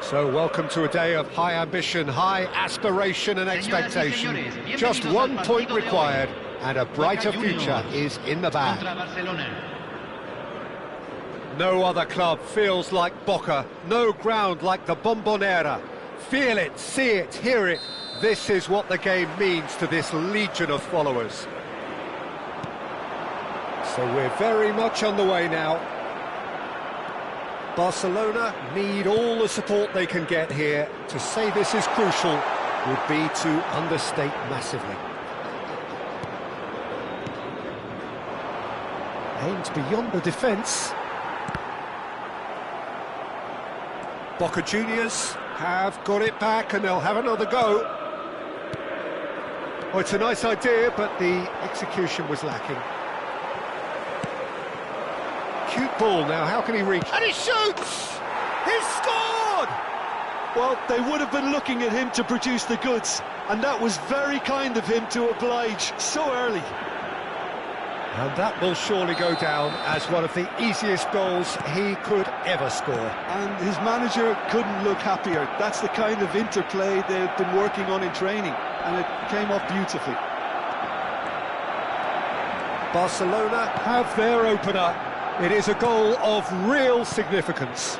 So welcome to a day of high ambition, high aspiration and expectation. Just 1 point required and a brighter future is in the bag. No other club feels like Boca, no ground like the Bombonera. Feel it, see it, hear it. This is what the game means to this legion of followers. So we're very much on the way now. Barcelona need all the support they can get here. To say this is crucial would be to understate massively. Aimed beyond the defence. Boca Juniors have got it back and they'll have another go. Oh, it's a nice idea, but the execution was lacking. Cute ball now, how can he reach? And he shoots! He's scored! Well, they would have been looking at him to produce the goods, and that was very kind of him to oblige so early. And that will surely go down as one of the easiest goals he could ever score. And his manager couldn't look happier. That's the kind of interplay they've been working on in training, and it came off beautifully. Barcelona have their opener. It is a goal of real significance.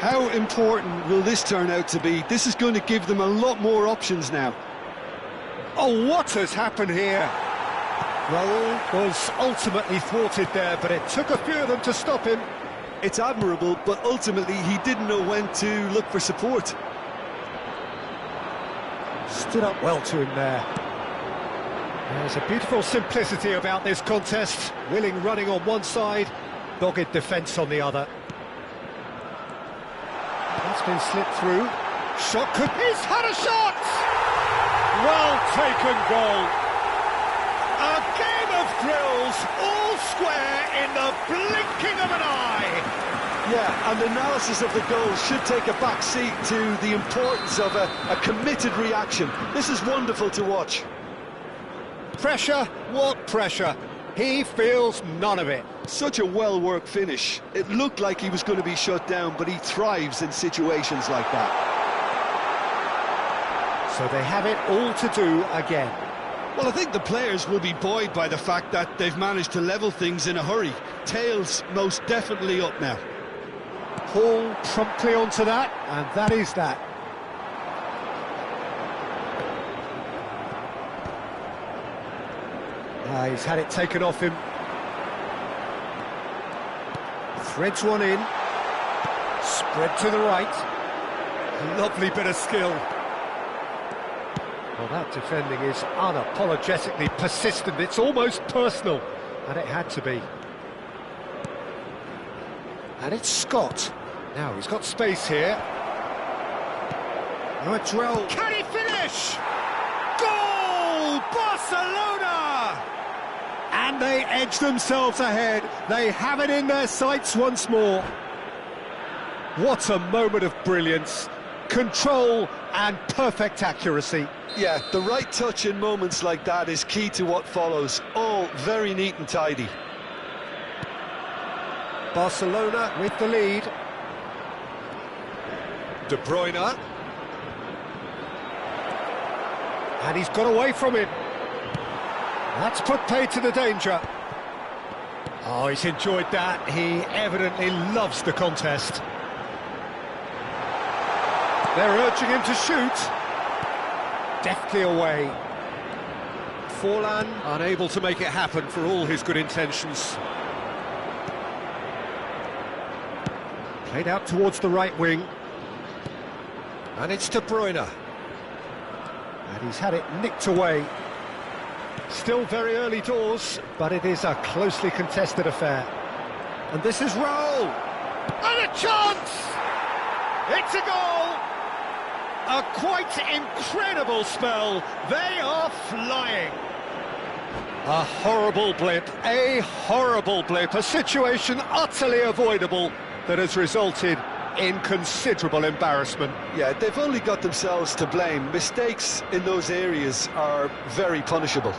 How important will this turn out to be? This is going to give them a lot more options now. Oh, what has happened here? Raul was ultimately thwarted there, but it took a few of them to stop him. It's admirable, but ultimately he didn't know when to look for support. Stood up well to him there. There's a beautiful simplicity about this contest. Willing running on one side, dogged defence on the other. That's been slipped through. Shot could... He's had a shot! Well taken goal. A game of thrills, all square in the blinking of an eye. Yeah, and analysis of the goal should take a back seat to the importance of a committed reaction. This is wonderful to watch. Pressure? What pressure? He feels none of it. Such a well-worked finish. It looked like he was going to be shut down, but he thrives in situations like that. So they have it all to do again. Well, I think the players will be buoyed by the fact that they've managed to level things in a hurry. Tails most definitely up now. Paul promptly onto that, and that is that. He's had it taken off him. Threads one in. Spread to the right. Lovely bit of skill. Well, that defending is unapologetically persistent. It's almost personal, and it had to be. And it's Scott. Now, he's got space here. No, it's Drell. Can he finish? Goal! Barcelona! And they edge themselves ahead. They have it in their sights once more. What a moment of brilliance. Control and perfect accuracy. Yeah, the right touch in moments like that is key to what follows. All very neat and tidy. Barcelona with the lead. De Bruyne. And he's got away from him. That's put paid to the danger. Oh, he's enjoyed that. He evidently loves the contest. They're urging him to shoot. Deftly away. Forlan unable to make it happen for all his good intentions. Played out towards the right wing. And it's De Bruyne. And he's had it nicked away. Still very early doors, but it is a closely contested affair. And this is Raul. And a chance! It's a goal! A quite incredible spell. They are flying. A horrible blip, a situation utterly avoidable that has resulted in considerable embarrassment. Yeah, they've only got themselves to blame. Mistakes in those areas are very punishable.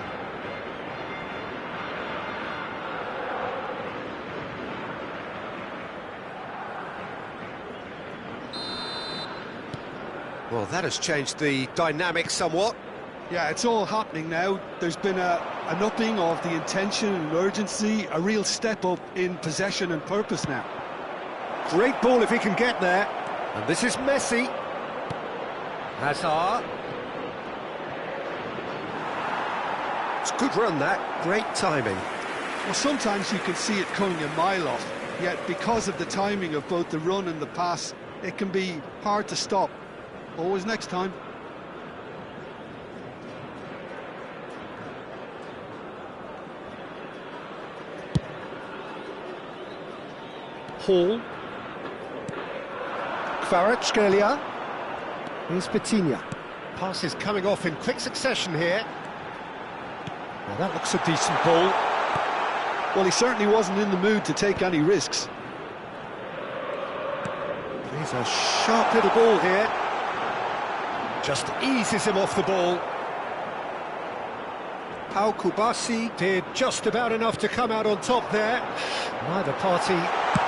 Well, that has changed the dynamic somewhat. Yeah, it's all happening now. There's been an upping of the intention and urgency, a real step up in possession and purpose now. Great ball if he can get there. And this is Messi. Hazard. It's a good run, that. Great timing. Well, sometimes you can see it coming a mile off, yet because of the timing of both the run and the pass, it can be hard to stop. Always next time. Hall. Kvaratskhelia. Here's Petinia. Passes coming off in quick succession here. Well, that looks a decent ball. Well, he certainly wasn't in the mood to take any risks. He's a sharp little ball here. Just eases him off the ball. Pau Kubasi did just about enough to come out on top there. Neither party...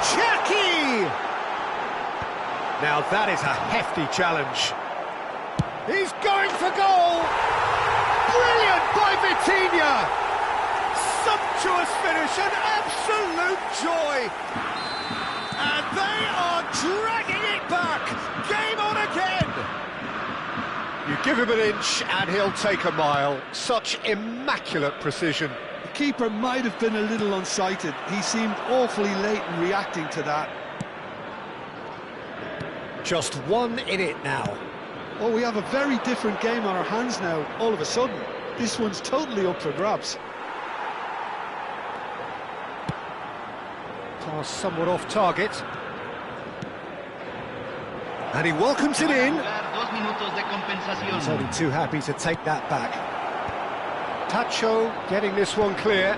Cherki! Now that is a hefty challenge. He's going for goal! Brilliant by Vitinha! Sumptuous finish, an absolute joy! And they are dragging it back! Game on again! You give him an inch and he'll take a mile. Such immaculate precision. The keeper might have been a little unsighted. He seemed awfully late in reacting to that. Just one in it now. Oh, we have a very different game on our hands now, all of a sudden. This one's totally up for grabs. Pass somewhat off target. And he welcomes it in. He's only too happy to take that back. Tacho getting this one clear.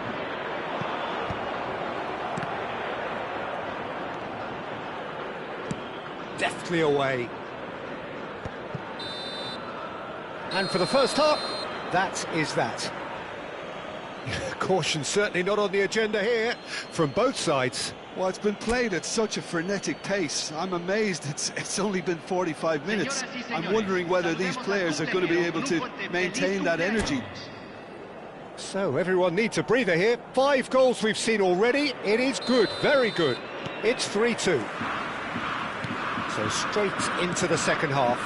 Deftly away. And for the first half, that is that. Caution certainly not on the agenda here, from both sides. Well, it's been played at such a frenetic pace. I'm amazed it's only been 45 minutes. I'm wondering whether these players are going to be able to maintain that energy. So everyone needs a breather here. 5 goals we've seen already. It is good, very good. It's 3-2. So straight into the second half.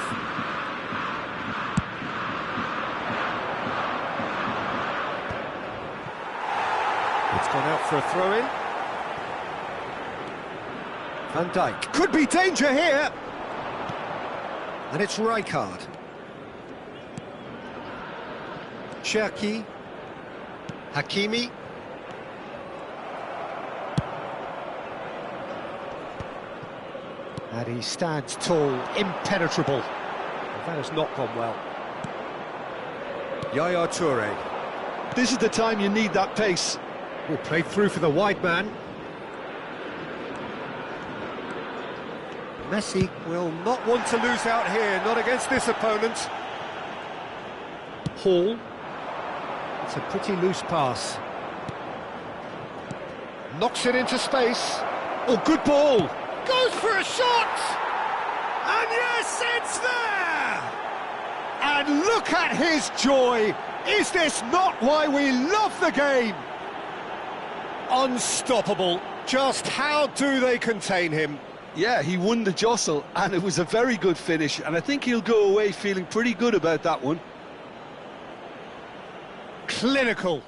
It's gone out for a throw-in. Van Dijk. Could be danger here! And it's Rijkaard. Cherki. Hakimi. And he stands tall, impenetrable. Well, that has not gone well. Yaya Toure. This is the time you need that pace. Will play through for the wide man. Messi will not want to lose out here, not against this opponent. Hall. It's a pretty loose pass. Knocks it into space. Oh, good ball. Goes for a shot! And yes, it's there! And look at his joy! Is this not why we love the game? Unstoppable. Just how do they contain him? Yeah, he won the jostle, and it was a very good finish, and I think he'll go away feeling pretty good about that one. Clinical.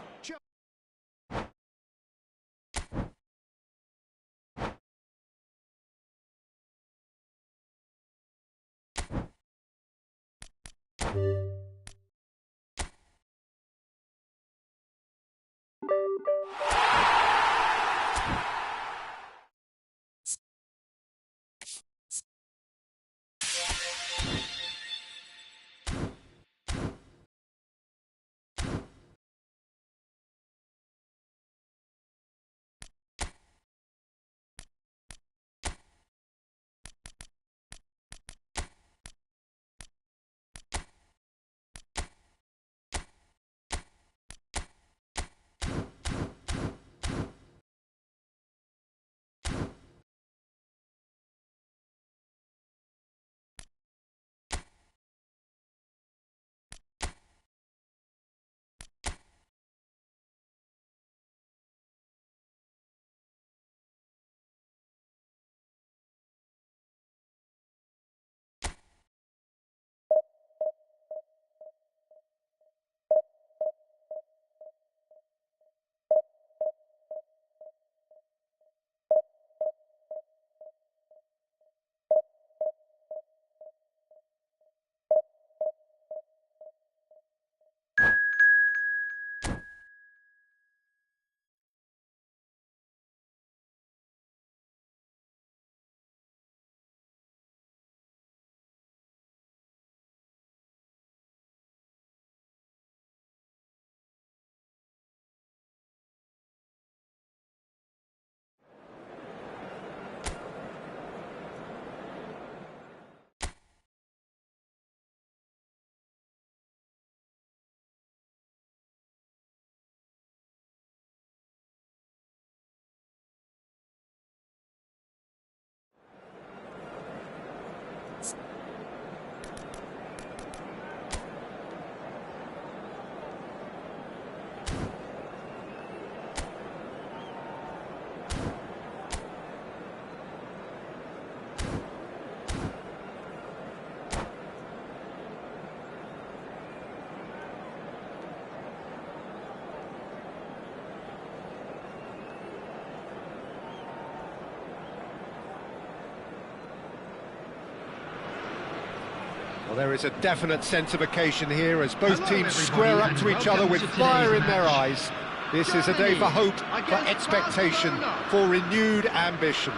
Well, there is a definite sense of occasion here as both teams square up to each other with fire in their eyes. This is a day for hope, for expectation, for renewed ambition.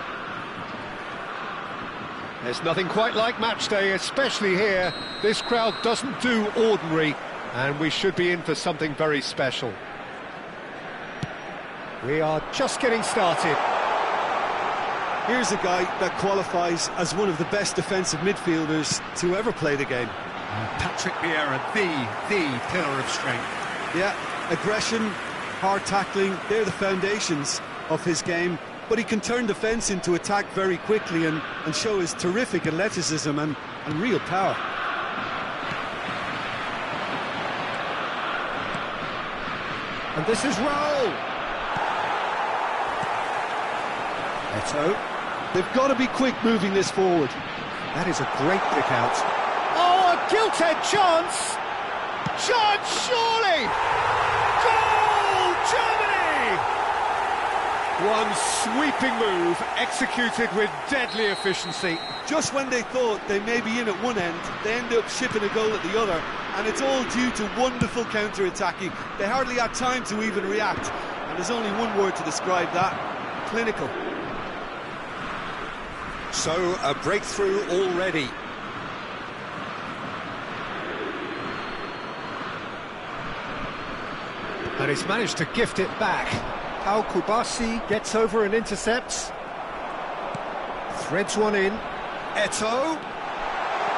There's nothing quite like match day, especially here. This crowd doesn't do ordinary, and we should be in for something very special. We are just getting started. Here's a guy that qualifies as one of the best defensive midfielders to ever play the game. Patrick Vieira, the pillar of strength. Yeah, aggression, hard tackling, they're the foundations of his game. But he can turn defence into attack very quickly and show his terrific athleticism and real power. And this is Raul. Eto. They've got to be quick moving this forward. That is a great pick out. Oh, a gilt-edged chance! Chance, surely! Goal, Germany! One sweeping move, executed with deadly efficiency. Just when they thought they may be in at one end, they end up shipping a goal at the other, and it's all due to wonderful counter-attacking. They hardly had time to even react, and there's only one word to describe that: clinical. So, a breakthrough already. And he's managed to gift it back. Pau Kubasi gets over and intercepts. Threads one in. Eto.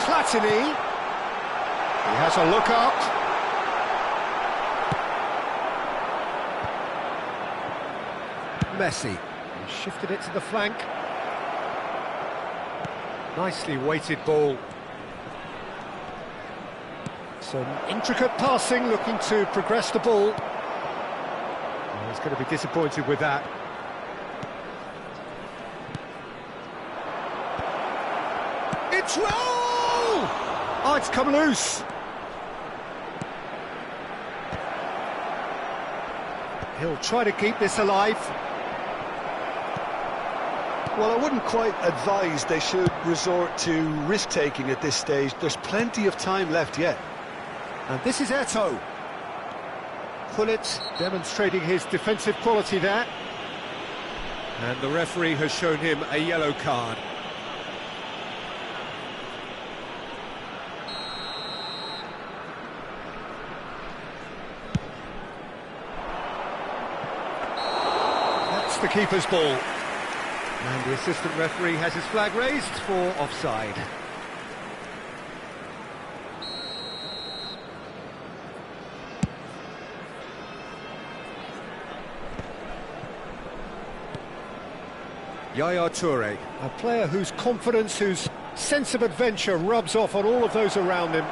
Platini. He has a look up. Messi. He shifted it to the flank. Nicely weighted ball. Some intricate passing, looking to progress the ball. Oh, he's going to be disappointed with that. It's Raul! Oh, it's come loose. He'll try to keep this alive. Well, I wouldn't quite advise they should resort to risk-taking at this stage. There's plenty of time left yet. And this is Eto. Pullet demonstrating his defensive quality there. And the referee has shown him a yellow card. That's the keeper's ball. And the assistant referee has his flag raised for offside. Yaya Toure, a player whose confidence, whose sense of adventure rubs off on all of those around him.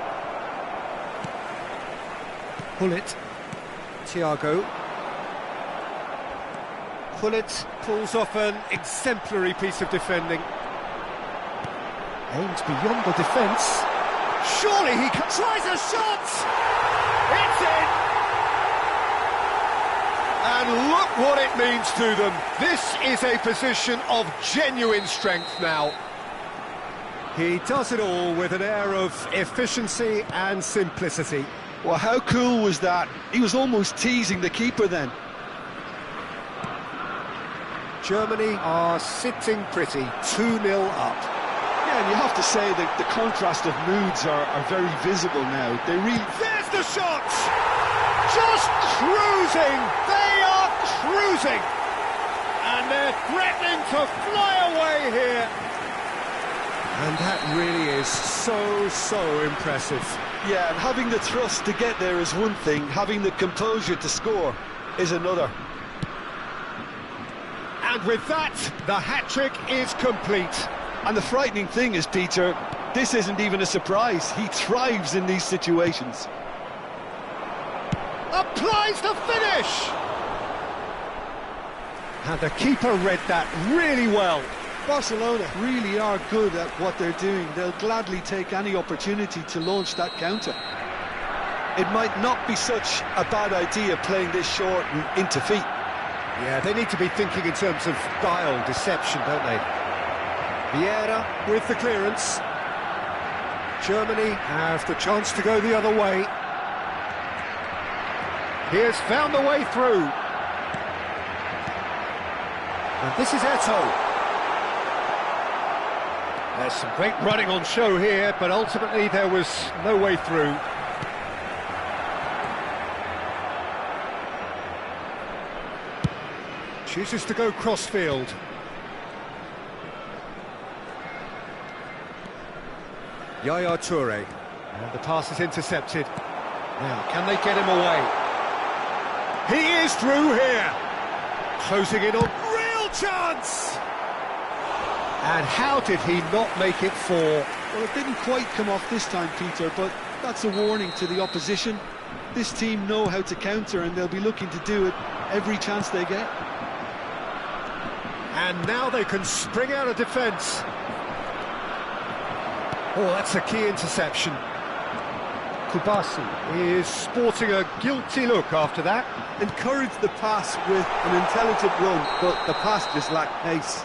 Pullet, Thiago. Pullet pulls off an exemplary piece of defending. Aims beyond the defence. Surely he tries a shot! It's in! And look what it means to them. This is a position of genuine strength now. He does it all with an air of efficiency and simplicity. Well, how cool was that? He was almost teasing the keeper then. Germany are sitting pretty, 2-0 up. Yeah, and you have to say that the contrast of moods are very visible now. They really... There's the shot! Just cruising! They are cruising! And they're threatening to fly away here. And that really is so impressive. Yeah, and having the thrust to get there is one thing, having the composure to score is another. And with that, the hat-trick is complete. And the frightening thing is, Peter, this isn't even a surprise. He thrives in these situations. Applies the finish! And the keeper read that really well. Barcelona really are good at what they're doing. They'll gladly take any opportunity to launch that counter. It might not be such a bad idea playing this short and into feet. Yeah, they need to be thinking in terms of guile, deception, don't they? Vieira with the clearance. Germany have the chance to go the other way. He has found the way through. And this is Eto'o. There's some great running on show here, but ultimately there was no way through. Chooses to go crossfield. Yaya Toure. And the pass is intercepted. Now, can they get him away? He is through here. Closing in on real chance. And how did he not make it four? Well, it didn't quite come off this time, Peter, but that's a warning to the opposition. This team know how to counter, and they'll be looking to do it every chance they get. And now they can spring out of defence. Oh, that's a key interception. Kubasi is sporting a guilty look after that. Encouraged the pass with an intelligent run, but the pass just lacked pace.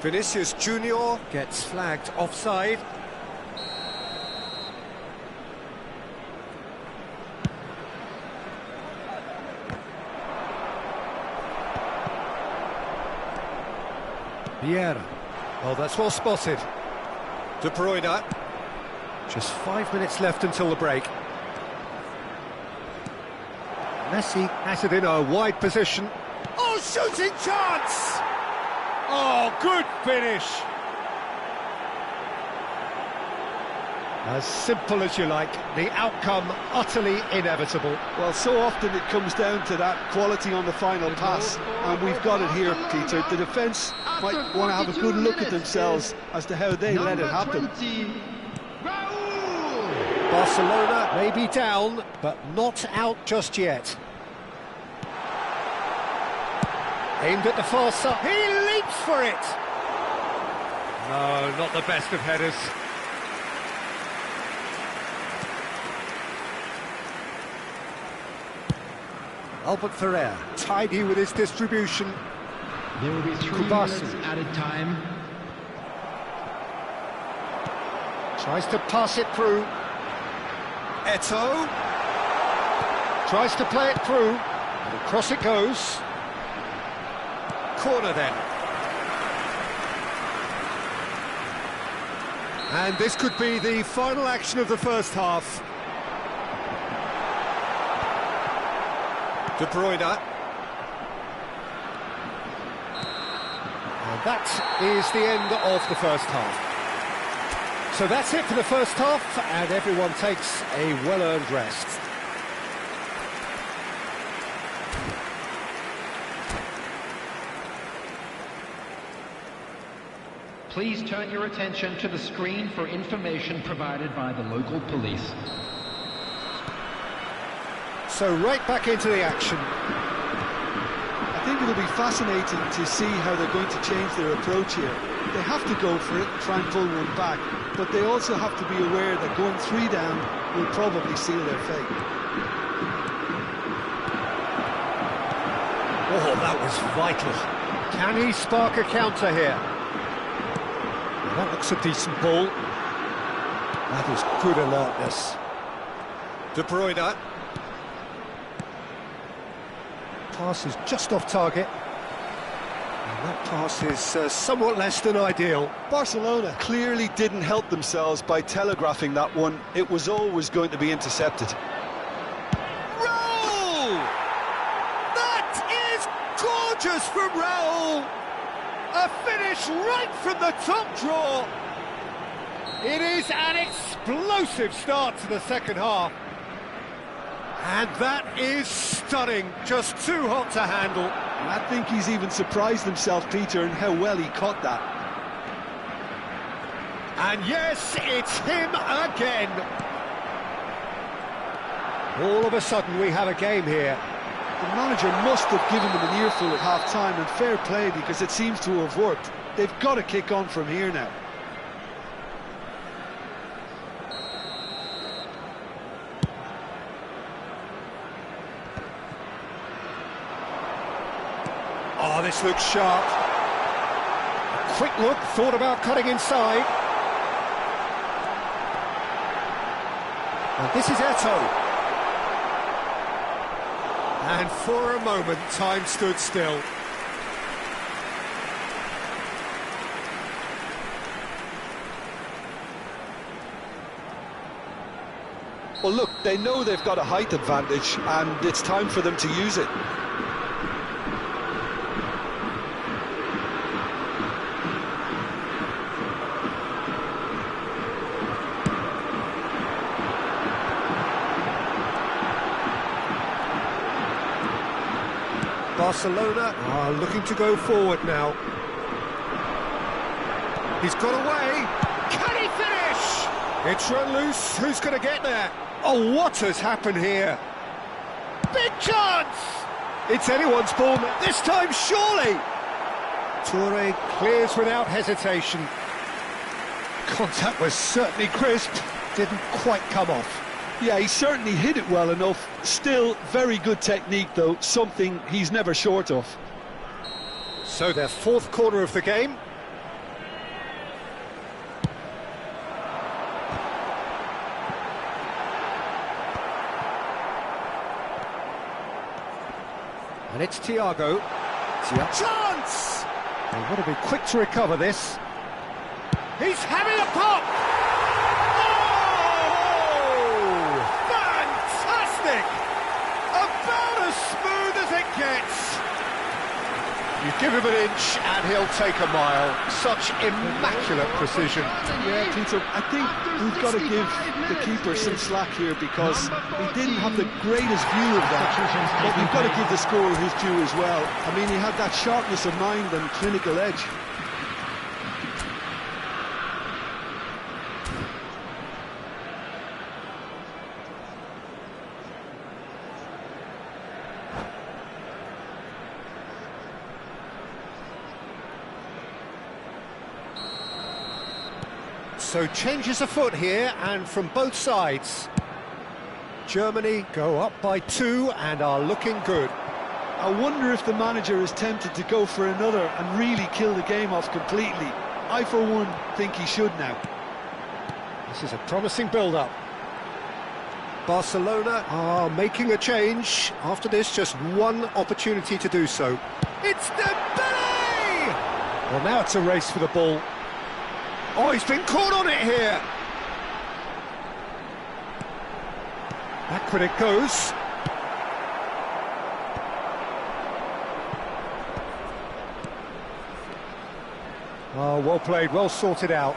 Vinicius Junior gets flagged offside. Vieira. Oh, that's well spotted. De Bruyne. Just 5 minutes left until the break. Messi has it in a wide position. Oh, shooting chance! Oh, good finish! As simple as you like, the outcome utterly inevitable. Well, so often it comes down to that quality on the final pass, and we've got it here, Peter. The defence might want to have a good look at themselves as to how they let it happen. Barcelona may be down, but not out just yet. Aimed at the far side. He leaps for it! No, not the best of headers. Albert Ferrer, tidy with his distribution. There will be 3 minutes added time. Tries to pass it through. Eto'o. Tries to play it through. And across it goes. Corner then. And this could be the final action of the first half. De Bruyne. And that is the end of the first half. So that's it for the first half, and everyone takes a well-earned rest. Please turn your attention to the screen for information provided by the local police. So right back into the action. I think it'll be fascinating to see how they're going to change their approach here. They have to go for it and try and pull one back, but they also have to be aware that going 3 down will probably seal their fate. Oh, that was vital. Can he spark a counter here? That looks a decent ball. That is good alertness. De Bruyne. Pass is just off target. And that pass is somewhat less than ideal. Barcelona clearly didn't help themselves by telegraphing that one. It was always going to be intercepted. Raul! That is gorgeous from Raul! A finish right from the top draw. It is an explosive start to the second half. And that is stunning, just too hot to handle. And I think he's even surprised himself, Peter, in how well he caught that. And yes, it's him again. All of a sudden we have a game here. The manager must have given them an earful at half-time, and fair play, because it seems to have worked. They've got to kick on from here now. Oh, this looks sharp. Quick look, thought about cutting inside. And this is Eto. And for a moment, time stood still. Well, look, they know they've got a height advantage, and it's time for them to use it. Barcelona are looking to go forward now. He's got away. Can he finish? It's run loose. Who's going to get there? Oh, what has happened here? Big chance! It's anyone's ball this time, surely. Toure clears without hesitation. Contact was certainly crisp. Didn't quite come off. Yeah, he certainly hit it well enough. Still, very good technique, though. Something he's never short of. So their fourth corner of the game. And it's Thiago. Chance! They want to be quick to recover this. He's having a pop! Oh! Fantastic! About as smooth as it gets. You give him an inch and he'll take a mile. Such immaculate precision. Yeah, Peter, I think we've got to give the keeper some slack here because he didn't have the greatest view of that. But we've got to give the scorer his due as well. I mean, he had that sharpness of mind and clinical edge. So changes afoot here, and from both sides. Germany go up by 2 and are looking good. I wonder if the manager is tempted to go for another and really kill the game off completely. I, for one, think he should now. This is a promising build-up. Barcelona are making a change. After this, just one opportunity to do so. It's Dembele! Well, now it's a race for the ball. Oh, he's been caught on it here. Backward it goes. Oh, well played, well sorted out.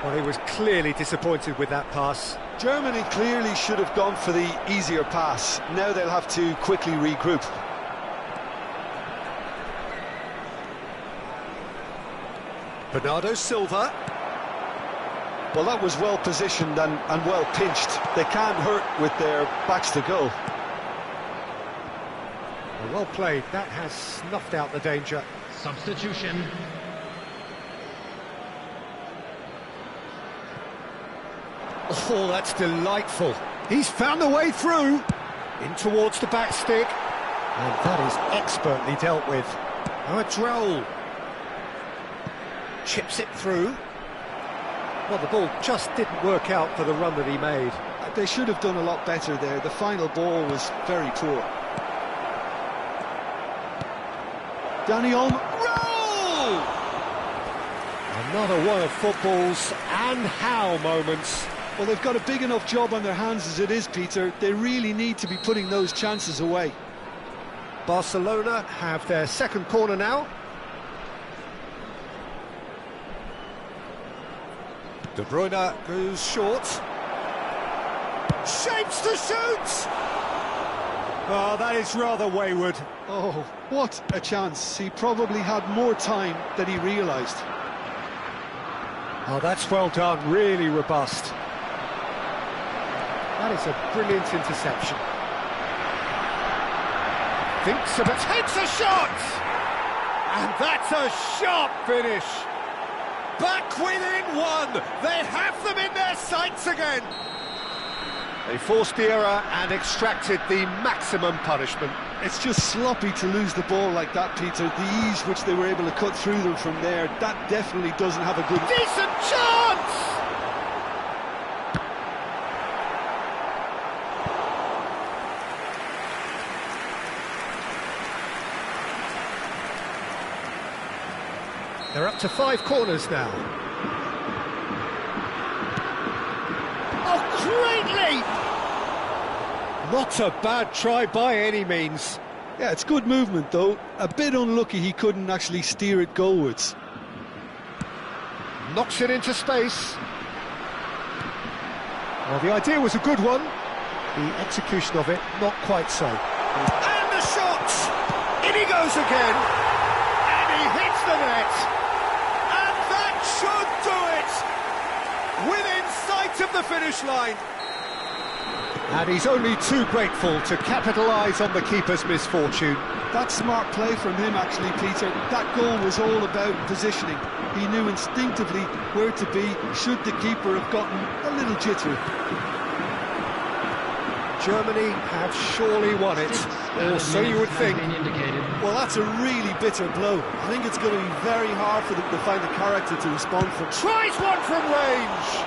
Well, he was clearly disappointed with that pass. Germany clearly should have gone for the easier pass. Now they'll have to quickly regroup. Bernardo Silva. Well, that was well positioned and well pinched. They can't hurt with their backs to goal. Well played, that has snuffed out the danger. Substitution. Oh, that's delightful. He's found a way through. In towards the back stick. And that is expertly dealt with. Oh, a droll. Chips it through. Well, the ball just didn't work out for the run that he made. They should have done a lot better there. The final ball was very poor. Danny Olmo. Roll! Another one of football's and how moments. Well, they've got a big enough job on their hands as it is, Peter. They really need to be putting those chances away. Barcelona have their second corner now. De Bruyne goes short. Shapes to shoot! Oh, that is rather wayward. Oh, what a chance. He probably had more time than he realised. Oh, that's well done, really robust. That is a brilliant interception. Thinks of it, takes a shot! And that's a sharp finish. Back within one, they have them in their sights again. They forced the error and extracted the maximum punishment. It's just sloppy to lose the ball like that, Peter. The ease which they were able to cut through them from there, that definitely doesn't have a good... Decent chance! They're up to 5 corners now. Oh, great leap! Not a bad try by any means. Yeah, it's good movement though. A bit unlucky he couldn't actually steer it goalwards. Knocks it into space. Well, the idea was a good one. The execution of it, not quite so. And the shot! In he goes again! And he hits the net! And that should do it! Within sight of the finish line! And he's only too grateful to capitalise on the keeper's misfortune. That's smart play from him actually, Peter. That goal was all about positioning. He knew instinctively where to be should the keeper have gotten a little jittery. Germany have surely won it, or so you would think. Well, that's a really bitter blow. I think it's going to be very hard for them to find the character to respond from. Tries one from range!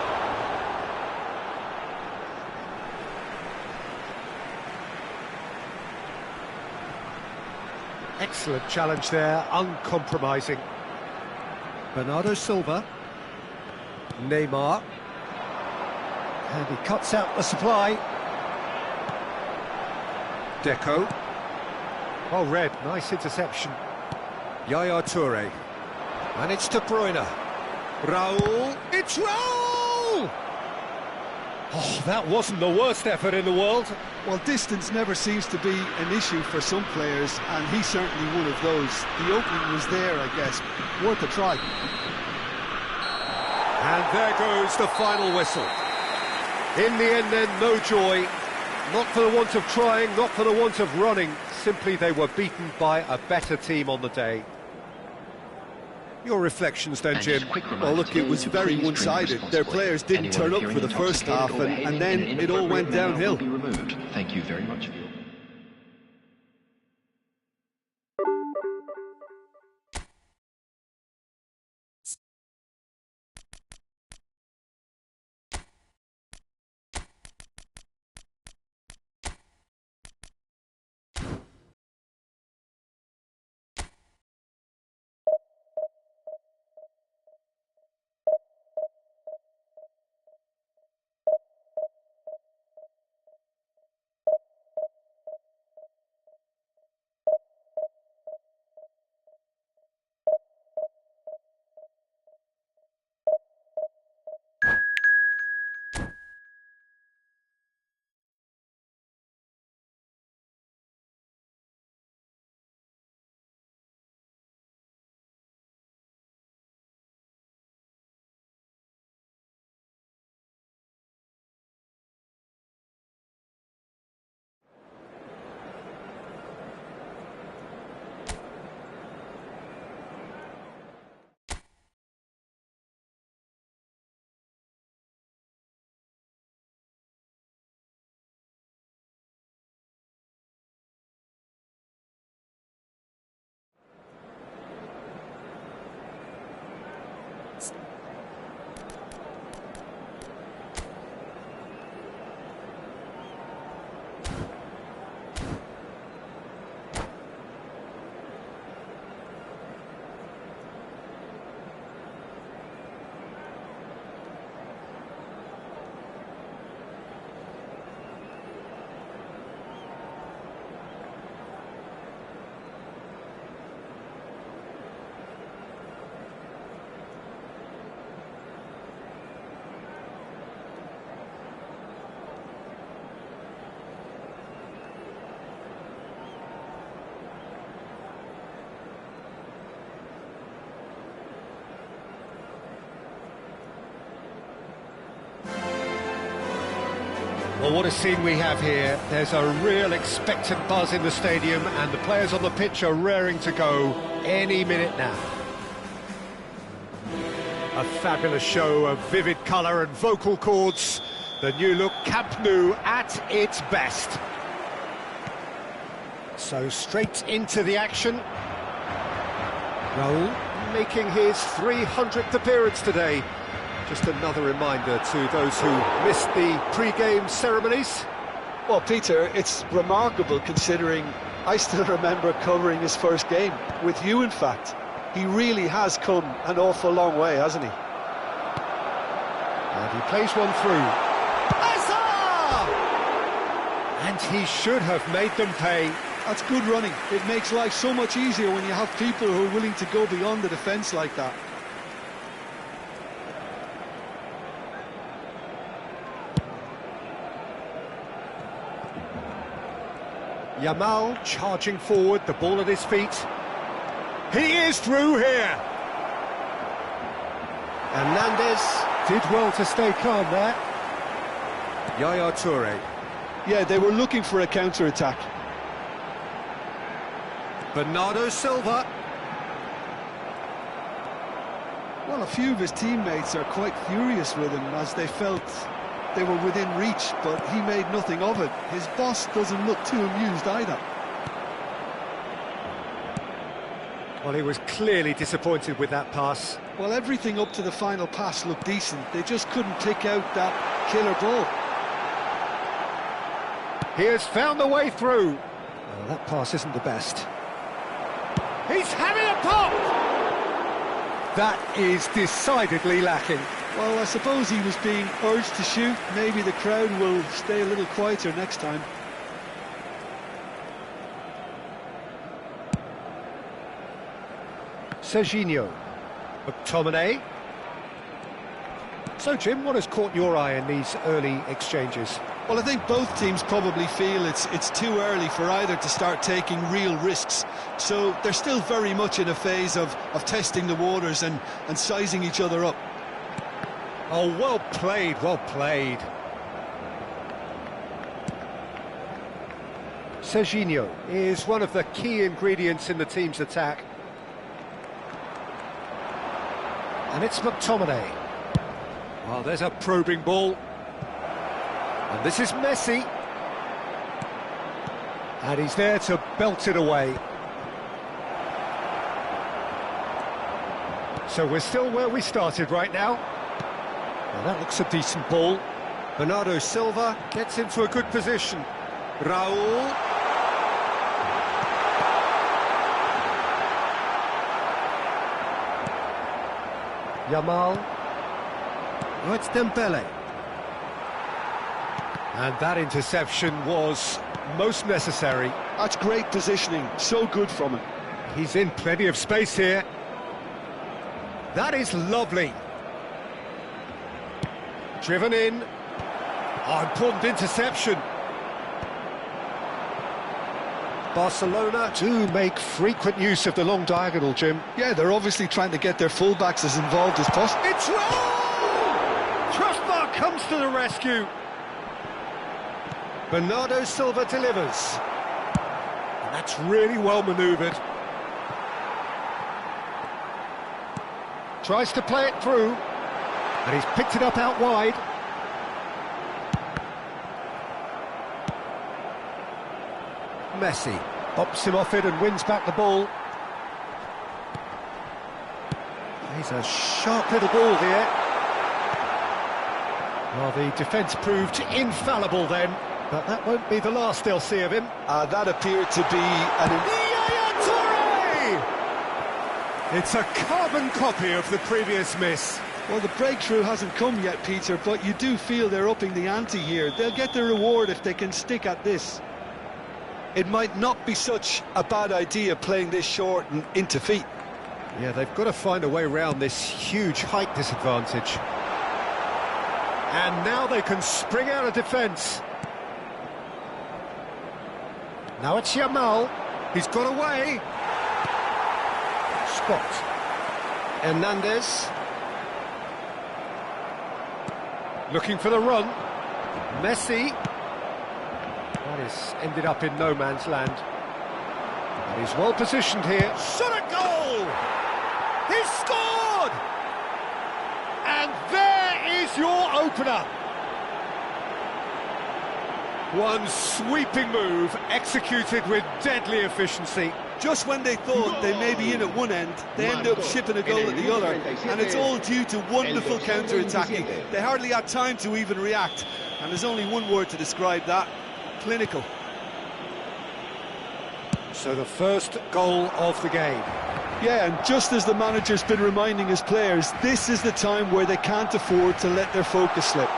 Excellent challenge there, uncompromising. Bernardo Silva. Neymar. And he cuts out the supply. Deco. Oh, red, nice interception. Yaya Toure. And it's De Bruyne. Raul. It's Raul! Oh, that wasn't the worst effort in the world. Well, distance never seems to be an issue for some players, and he's certainly one of those. The opening was there, I guess. Worth a try. And there goes the final whistle. In the end then, no joy. Not for the want of trying, not for the want of running. Simply they were beaten by a better team on the day. Your reflections then, Jim? Well, look, it was very one-sided. Their players didn't turn up for the first half, and then it all went downhill. Thank you very much. Well, what a scene we have here. There's a real expectant buzz in the stadium and the players on the pitch are raring to go any minute now. A fabulous show of vivid colour and vocal cords. The new look Camp Nou at its best. So straight into the action. Raul making his 300th appearance today. Just another reminder to those who missed the pre-game ceremonies. Well, Peter, it's remarkable considering I still remember covering his first game, with you in fact. He really has come an awful long way, hasn't he? And he plays one through. Hazard! And he should have made them pay. That's good running. It makes life so much easier when you have people who are willing to go beyond the defence like that. Yamal charging forward, the ball at his feet. He is through here. Hernandez did well to stay calm there. Yaya Toure. Yeah, they were looking for a counter-attack. Bernardo Silva. Well, a few of his teammates are quite furious with him as they felt they were within reach, but he made nothing of it. His boss doesn't look too amused either. Well, he was clearly disappointed with that pass. Well, everything up to the final pass looked decent. They just couldn't pick out that killer ball. He has found the way through. Well, that pass isn't the best. He's having a pop! That is decidedly lacking. Well, I suppose he was being urged to shoot. Maybe the crowd will stay a little quieter next time. Serginho. McTominay. So, Jim, what has caught your eye in these early exchanges? Well, I think both teams probably feel it's too early for either to start taking real risks. So they're still very much in a phase of testing the waters and sizing each other up. Oh, well played, well played. Serginho is one of the key ingredients in the team's attack. And it's McTominay. Well, there's a probing ball. And this is Messi. And he's there to belt it away. So we're still where we started right now. Well, that looks a decent ball. Bernardo Silva gets into a good position. Raul. Yamal. Oh, it's Dembele. And that interception was most necessary. That's great positioning, so good from him. He's in plenty of space here. That is lovely. Driven in. Oh, important interception. Barcelona do make frequent use of the long diagonal, Jim. Yeah, they're obviously trying to get their fullbacks as involved as possible. It's Raul! Crossbar comes to the rescue. Bernardo Silva delivers. And that's really well manoeuvred. Tries to play it through. And he's picked it up out wide. Messi bops him off it and wins back the ball. He's a sharp little ball here. Well, the defence proved infallible then, but that won't be the last they'll see of him. That appeared to be an... Yaya Toure! It's a carbon copy of the previous miss. Well, the breakthrough hasn't come yet, Peter, but you do feel they're upping the ante here. They'll get their reward if they can stick at this. It might not be such a bad idea playing this short and into feet. Yeah, they've got to find a way around this huge height disadvantage. And now they can spring out of defence. Now it's Yamal. He's got away. Scott. Hernandez. Looking for the run. Messi. That has ended up in no man's land. And he's well positioned here. Shot a goal! He scored! And there is your opener. One sweeping move, executed with deadly efficiency. Just when they thought they may be in at one end, they end up shipping a goal at the other, and it's all due to wonderful counter-attacking. They hardly had time to even react, and there's only one word to describe that: clinical. So the first goal of the game. Yeah, and just as the manager's been reminding his players, this is the time where they can't afford to let their focus slip.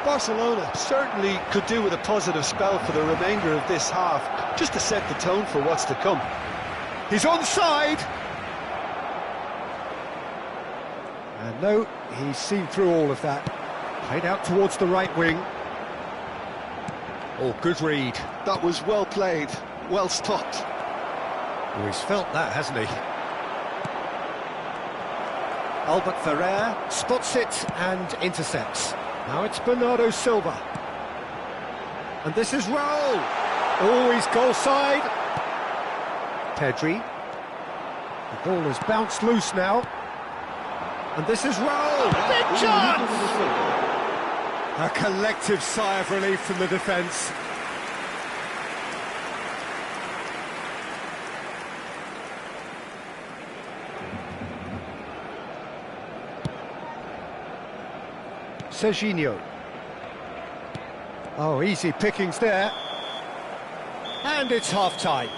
Barcelona certainly could do with a positive spell for the remainder of this half, just to set the tone for what's to come. He's onside! And no, he's seen through all of that. Played out towards the right wing. Oh, good read. That was well played, well stopped. Oh, he's felt that, hasn't he? Albert Ferrer spots it and intercepts. Now it's Bernardo Silva. And this is Raul. Always goal side. Teesri. The ball has bounced loose now. And this is Raul. Big chance! A collective sigh of relief from the defence. Serginho. Oh, easy pickings there. And it's half-time.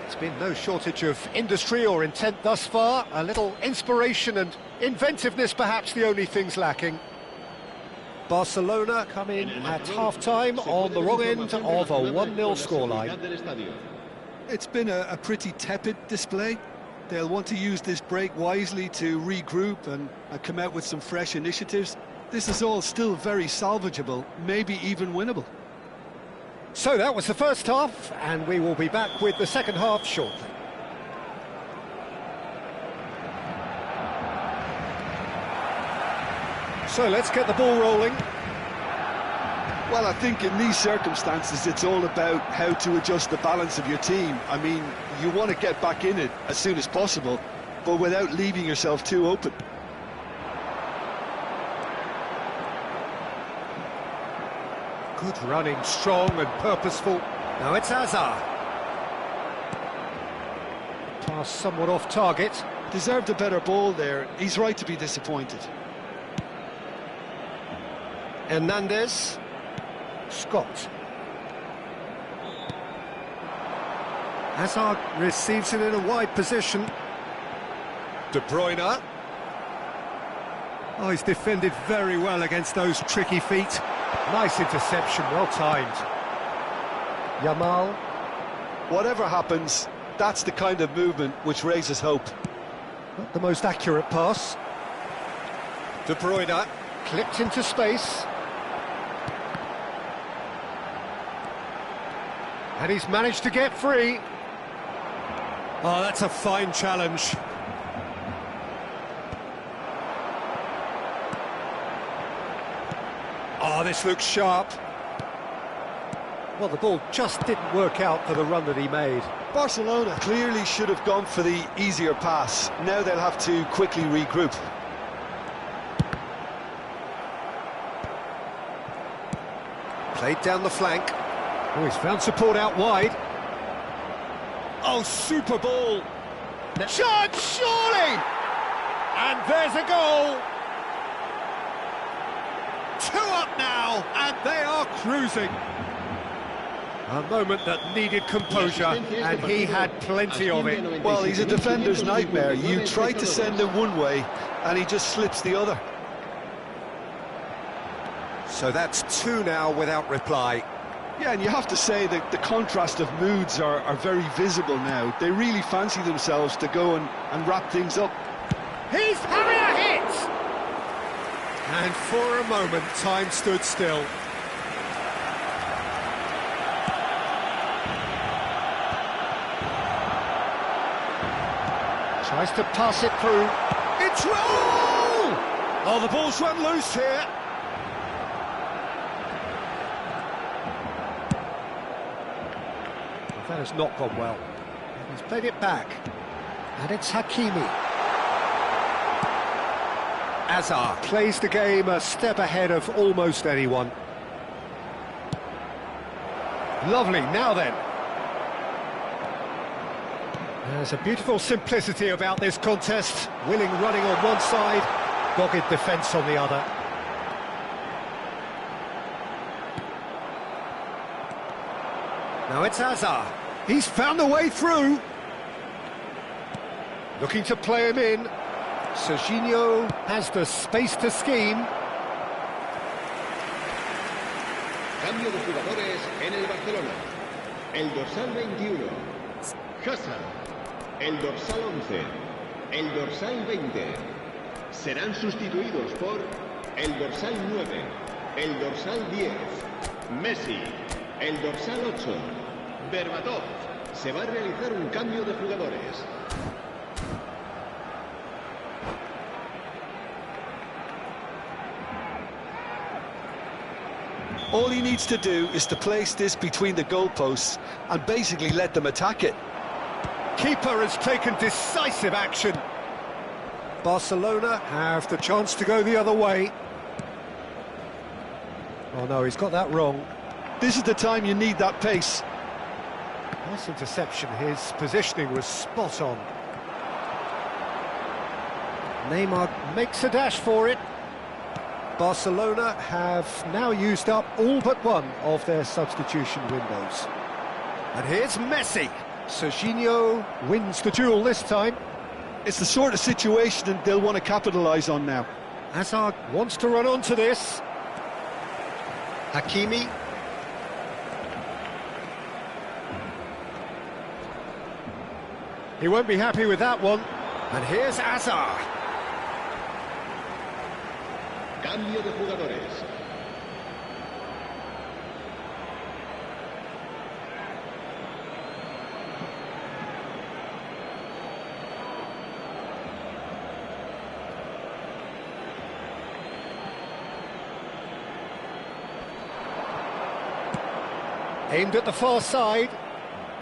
It's been no shortage of industry or intent thus far. A little inspiration and inventiveness, perhaps the only things lacking. Barcelona come in at half-time on the wrong end of a 1-0 scoreline. It's been a pretty tepid display. They'll want to use this break wisely to regroup and come out with some fresh initiatives. This is all still very salvageable, maybe even winnable. So that was the first half, and we will be back with the second half shortly. So let's get the ball rolling. Well, I think in these circumstances it's all about how to adjust the balance of your team. I mean, you want to get back in it as soon as possible, but without leaving yourself too open. Good running, strong and purposeful. Now it's Hazard. Pass somewhat off target. Deserved a better ball there. He's right to be disappointed. Hernandez. Scott. Hazard receives it in a wide position. De Bruyne. Oh, he's defended very well against those tricky feet. Nice interception, well timed. Yamal. Whatever happens, that's the kind of movement which raises hope. Not the most accurate pass. De Bruyne clipped into space. And he's managed to get free. Oh, that's a fine challenge. Oh, this looks sharp. Well, the ball just didn't work out for the run that he made. Barcelona clearly should have gone for the easier pass. Now they'll have to quickly regroup. Played down the flank. Oh, he's found support out wide. Oh, super ball. Chance, surely! And there's a goal. 2 up now, and they are cruising. A moment that needed composure, and he had plenty of it. Well, he's a defender's nightmare. You try to send him one way, and he just slips the other. So that's 2 now without reply. Yeah, and you have to say that the contrast of moods are very visible now. They really fancy themselves to go and wrap things up. He's having a hit! And for a moment, time stood still. Tries to pass it through. It's Raul! Oh, the ball's run loose here. That has not gone well. He's played it back. And it's Hakimi. Hazard plays the game a step ahead of almost anyone. Lovely, now then. There's a beautiful simplicity about this contest. Willing running on one side, dogged defence on the other. Now it's Hazard. He's found a way through. Looking to play him in. Serginho has the space to scheme. Cambio de jugadores en el Barcelona. El dorsal 21, Hazard. El dorsal 11, el dorsal 20. Serán sustituidos por el dorsal 9, el dorsal 10, Messi. El dorsal 8, Berbatov. Se va a realizar un cambio de jugadores. All he needs to do is to place this between the goalposts and basically let them attack it. Keeper has taken decisive action. Barcelona have the chance to go the other way. Oh no, he's got that wrong. This is the time you need that pace. Nice interception, his positioning was spot on. Neymar makes a dash for it. Barcelona have now used up all but one of their substitution windows. And here's Messi. Serginho wins the duel this time. It's the sort of situation they'll want to capitalise on now. Hazard wants to run onto this. Hakimi. He won't be happy with that one. And here's Hazard. Cambio de jugadores. Aimed at the far side.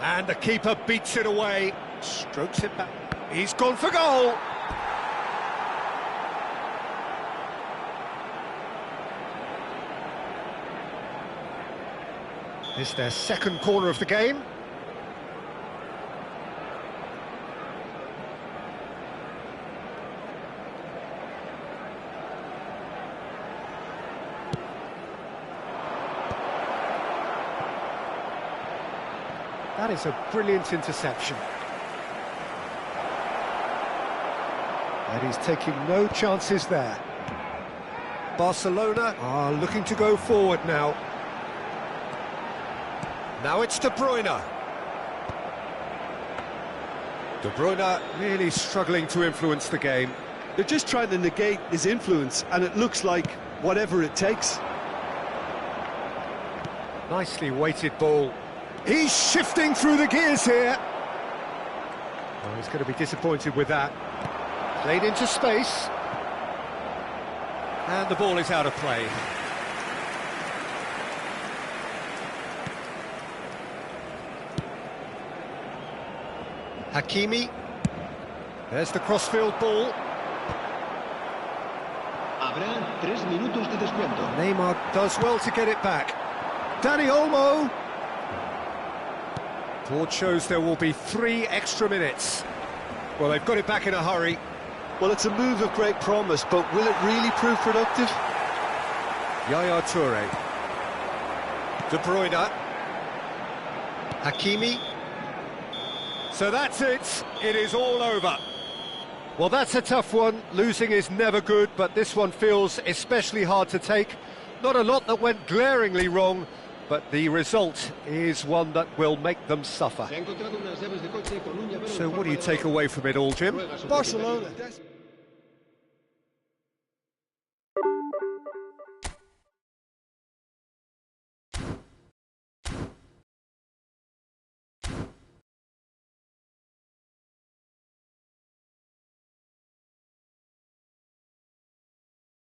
And the keeper beats it away. Strokes it back. He's gone for goal. It's their second corner of the game. That is a brilliant interception. And he's taking no chances there. Barcelona are looking to go forward now. Now it's De Bruyne. De Bruyne really struggling to influence the game. They're just trying to negate his influence, and it looks like whatever it takes. Nicely weighted ball. He's shifting through the gears here. Oh, he's going to be disappointed with that. Played into space. And the ball is out of play. Hakimi. There's the crossfield ball. Habrá 3 minutos de descuento. Neymar does well to get it back. Dani Olmo. Board shows there will be 3 extra minutes. Well, they've got it back in a hurry. Well, it's a move of great promise, but will it really prove productive? Yaya Toure. De Bruyne. Hakimi. So that's it. It is all over. Well, that's a tough one. Losing is never good, but this one feels especially hard to take. Not a lot that went glaringly wrong, but the result is one that will make them suffer. So what do you take away from it all, Jim? Barcelona.